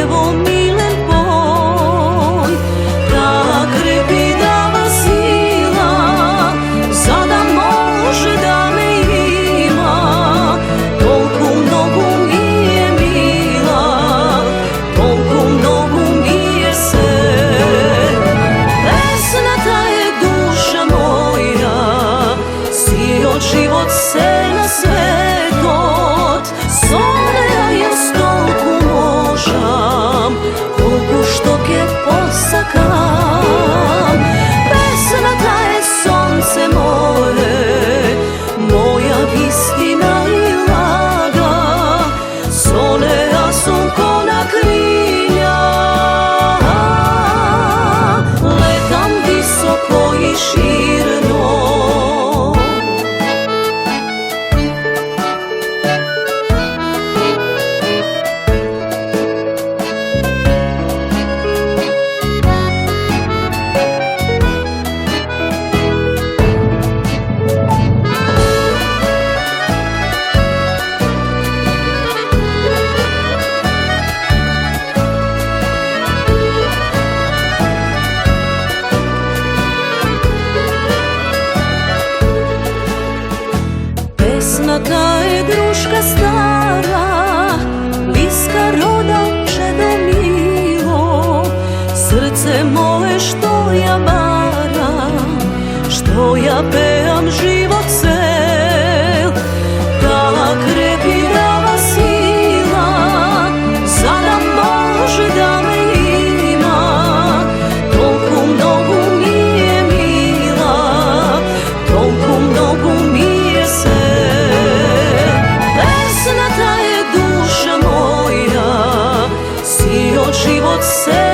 evo milen poj, ta krepidava sila, sada može da me ima, tolku mnogu mi je mila, tolku mnogu mi je se. Besnata je duša moja, sio život se na svetot, sone ja stolku možam, kolku štoke posakam. Besnata je sonce moje, moja istina i laga, sone ja sunko na krilja, letam visoko i širno. Besnata je druška stara, bliska roda čedo milo, srce moje što ja baram, što ja pejam život cel, ta krepidava sila, sada može da me ima, tolku mnogu mi je mila, tolku mnogu mi je se. Besnata je duša moja, sio život se